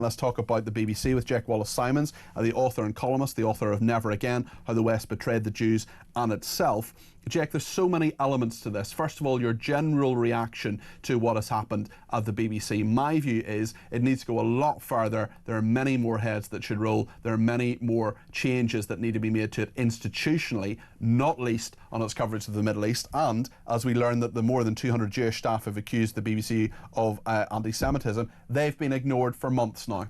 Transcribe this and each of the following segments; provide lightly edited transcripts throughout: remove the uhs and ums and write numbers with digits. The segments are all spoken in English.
Let's talk about the BBC with Jake Wallis Simons, the author and columnist, the author of Never Again, How the West Betrayed the Jews and Itself. Jake, there's so many elements to this. First of all, your general reaction to what has happened at the BBC. My view is it needs to go a lot further. There are many more heads that should roll. There are many more changes that need to be made to it institutionally, not least on its coverage of the Middle East. And as we learn that the more than 200 Jewish staff have accused the BBC of anti-Semitism, they've been ignored for months now.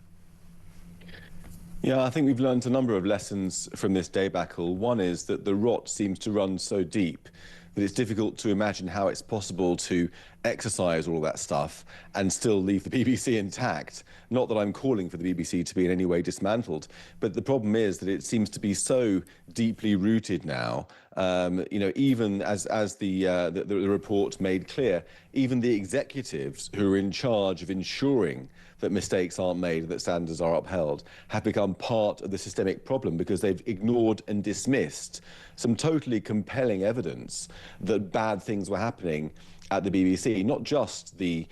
Yeah, I think we've learned a number of lessons from this debacle. One is that the rot seems to run so deep that it's difficult to imagine how it's possible to exercise all that stuff and still leave the BBC intact. Not that I'm calling for the BBC to be in any way dismantled, but the problem is that it seems to be so deeply rooted now. You know, even as the report made clear, even the executives who are in charge of ensuring that mistakes aren't made, that standards are upheld, have become part of the systemic problem because they've ignored and dismissed some totally compelling evidence that bad things were happening at the BBC, not just the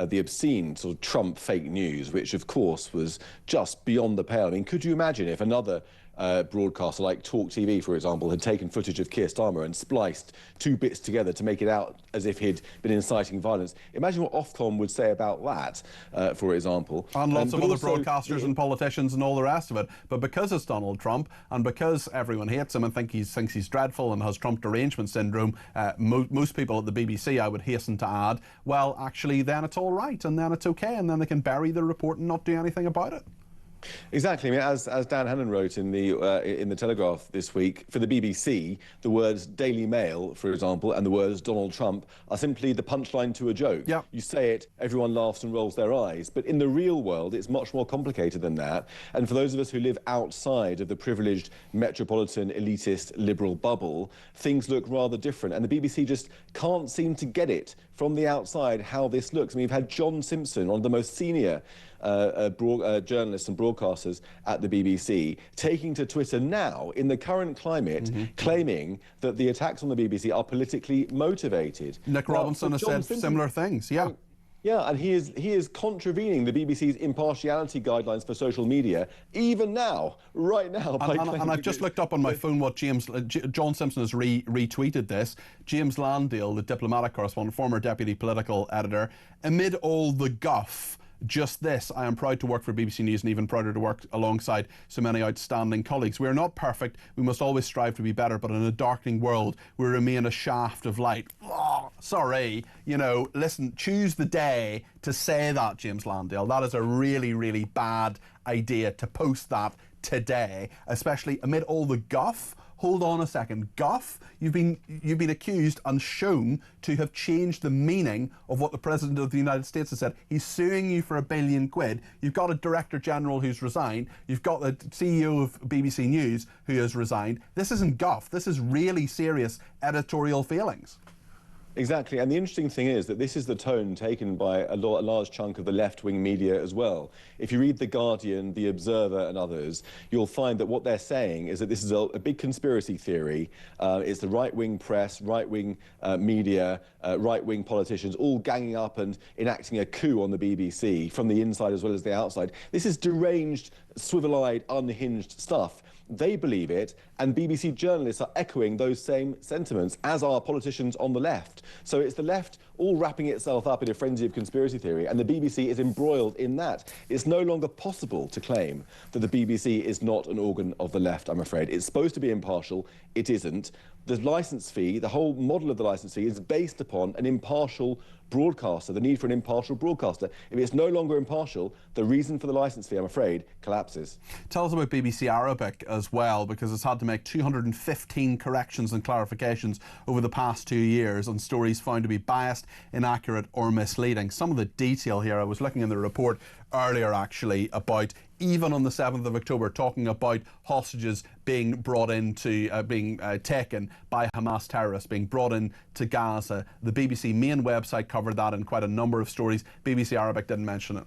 the obscene sort of Trump fake news, which of course was just beyond the pale. I mean, could you imagine if another broadcaster like TalkTV, for example, had taken footage of Keir Starmer and spliced two bits together to make it out as if he'd been inciting violence? Imagine what Ofcom would say about that, for example. And lots of other broadcasters and politicians and all the rest of it. But because it's Donald Trump and because everyone hates him and thinks he's dreadful and has Trump derangement syndrome, most people at the BBC, I would hasten to add, well, actually, then it's all right and then it's okay and then they can bury the report and not do anything about it. Exactly. I mean, as Dan Hannan wrote in the Telegraph this week, for the BBC, the words Daily Mail, for example, and the words Donald Trump are simply the punchline to a joke. Yep. You say it, everyone laughs and rolls their eyes. But in the real world, it's much more complicated than that. And for those of us who live outside of the privileged metropolitan elitist liberal bubble, things look rather different. And the BBC just can't seem to get it from the outside how this looks. I mean, we've had John Simpson, one of the most senior journalists and broadcasters at the BBC, taking to Twitter now, in the current climate, claiming that the attacks on the BBC are politically motivated. Nick Robinson has said similar things, yeah. Yeah, and he is contravening the BBC's impartiality guidelines for social media, even now, right now. And I've just looked up on my phone what John Simpson has retweeted this. James Landale, the diplomatic correspondent, former deputy political editor, amid all the guff, just this: I am proud to work for BBC News and even prouder to work alongside so many outstanding colleagues. We are not perfect, we must always strive to be better, but in a darkening world we remain a shaft of light. Oh, sorry, you know, listen, choose the day to say that, James Landale. That is a really, really bad idea to post that today, especially amid all the guff. Hold on a second. Guff, you've been accused and shown to have changed the meaning of what the President of the United States has said. He's suing you for £1 billion. You've got a Director General who's resigned. You've got the CEO of BBC News who has resigned. This isn't guff. This is really serious editorial failings. Exactly, and the interesting thing is that this is the tone taken by a large chunk of the left-wing media as well. If you read The Guardian, The Observer and others, you'll find that what they're saying is that this is a big conspiracy theory. It's the right-wing press, right-wing media, right-wing politicians all ganging up and enacting a coup on the BBC from the inside as well as the outside. This is deranged, swivel-eyed, unhinged stuff. They believe it, and BBC journalists are echoing those same sentiments, as are politicians on the left. So it's the left all wrapping itself up in a frenzy of conspiracy theory, and the BBC is embroiled in that. It's no longer possible to claim that the BBC is not an organ of the left, I'm afraid. It's supposed to be impartial. It isn't. The licence fee, the whole model of the licence fee, is based upon an impartial broadcaster, the need for an impartial broadcaster. If it's no longer impartial, the reason for the licence fee, I'm afraid, collapses. Tell us about BBC Arabic as well, because it's had to make 215 corrections and clarifications over the past 2 years on stories found to be biased, inaccurate or misleading. Some of the detail here, I was looking in the report earlier actually about, even on the 7th of October, talking about hostages being brought into, being taken by Hamas terrorists, being brought in to Gaza. The BBC main website covered that in quite a number of stories. BBC Arabic didn't mention it.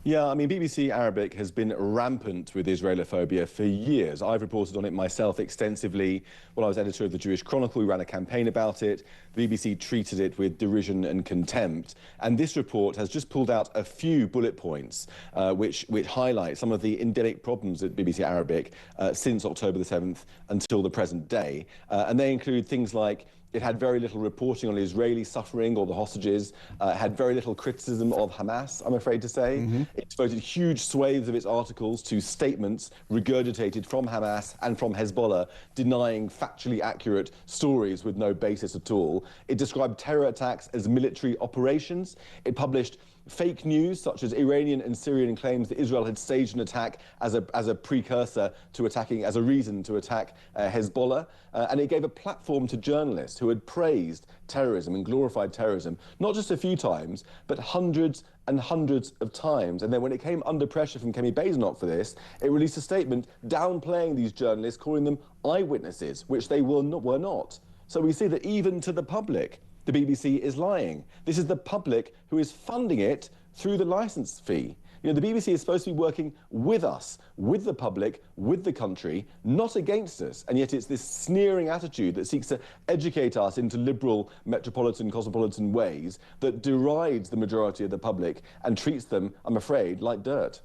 Yeah, I mean, BBC Arabic has been rampant with Israelophobia for years. I've reported on it myself extensively. When I was editor of the Jewish Chronicle, we ran a campaign about it. The BBC treated it with derision and contempt. And this report has just pulled out a few bullet points which highlight some of the endemic problems at BBC Arabic since October the 7th until the present day. And they include things like it had very little reporting on Israeli suffering or the hostages. Had very little criticism of Hamas, I'm afraid to say. It devoted huge swathes of its articles to statements regurgitated from Hamas and from Hezbollah, denying factually accurate stories with no basis at all. It described terror attacks as military operations. It published fake news, such as Iranian and Syrian claims that Israel had staged an attack as a precursor to attacking, as a reason to attack Hezbollah. And it gave a platform to journalists who had praised terrorism and glorified terrorism, not just a few times, but hundreds and hundreds of times. And then when it came under pressure from Kemi Badenoch for this, it released a statement downplaying these journalists, calling them eyewitnesses, which they were not. So we see that even to the public, the BBC is lying. This is the public who is funding it through the licence fee. You know, the BBC is supposed to be working with us, with the public, with the country, not against us. And yet it's this sneering attitude that seeks to educate us into liberal, metropolitan, cosmopolitan ways that derides the majority of the public and treats them, I'm afraid, like dirt.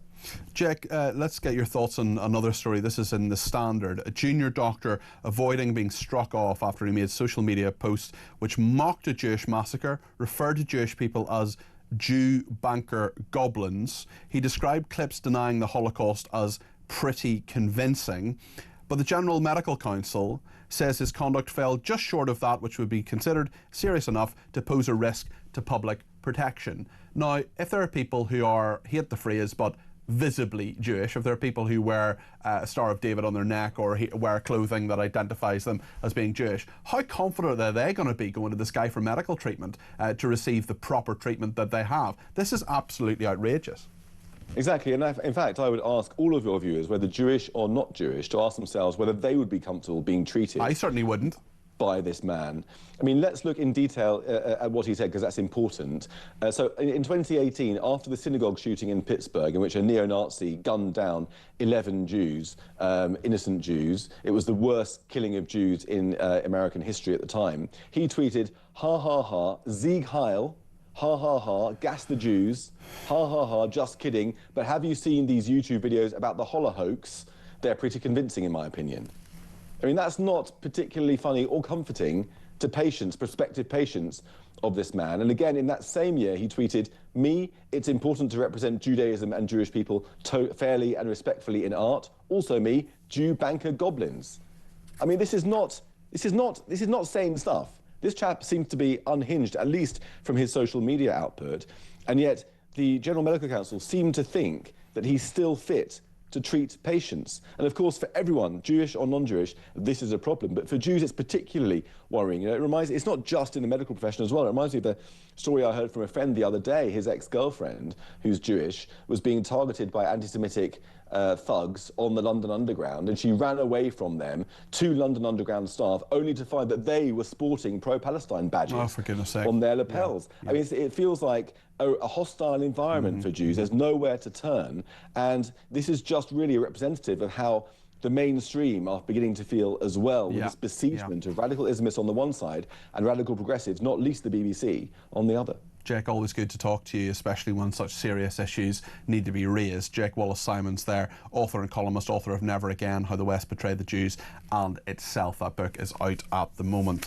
Jake, let's get your thoughts on another story. This is in The Standard. A junior doctor avoiding being struck off after he made social media posts which mocked a Jewish massacre, referred to Jewish people as Jew banker goblins. He described clips denying the Holocaust as pretty convincing. But the General Medical Council says his conduct fell just short of that which would be considered serious enough to pose a risk to public protection. Now, if there are people who are, hate the phrase, but visibly Jewish, if there are people who wear a Star of David on their neck or wear clothing that identifies them as being Jewish, how confident are they going to be going to this guy for medical treatment to receive the proper treatment that they have? This is absolutely outrageous. Exactly, and in fact, I would ask all of your viewers, whether Jewish or not Jewish, to ask themselves whether they would be comfortable being treated. I certainly wouldn't. By this man. I mean, let's look in detail at what he said, because that's important. So in 2018, after the synagogue shooting in Pittsburgh, in which a neo-Nazi gunned down 11 Jews, innocent Jews, it was the worst killing of Jews in American history at the time, he tweeted, ha ha ha, Sieg Heil, ha ha ha, gas the Jews, ha ha ha, just kidding, but have you seen these YouTube videos about the Holocaust? They're pretty convincing, in my opinion. I mean, that's not particularly funny or comforting to patients, prospective patients of this man. And again, in that same year, he tweeted, me, it's important to represent Judaism and Jewish people fairly and respectfully in art. Also me, Jew banker goblins. I mean, this is not sane stuff. This chap seems to be unhinged, at least from his social media output. And yet the General Medical Council seem to think that he's still fit to treat patients. And of course, for everyone, Jewish or non-Jewish, this is a problem. But for Jews, it's particularly worrying. You know, it's not just in the medical profession as well. It reminds me of the story I heard from a friend the other day. His ex-girlfriend, who's Jewish, was being targeted by anti-Semitic thugs on the London Underground, and she ran away from them to London Underground staff, only to find that they were sporting pro-Palestine badges for goodness sake. On their lapels. Yeah. I mean, it feels like a hostile environment for Jews. There's nowhere to turn, and this is just really a representative of how the mainstream are beginning to feel as well, with this besiegement of radical Islamists on the one side and radical progressives, not least the BBC, on the other. Jake, always good to talk to you, especially when such serious issues need to be raised. Jake Wallis Simons there, author and columnist, author of Never Again, How the West Betrayed the Jews and Itself. That book is out at the moment.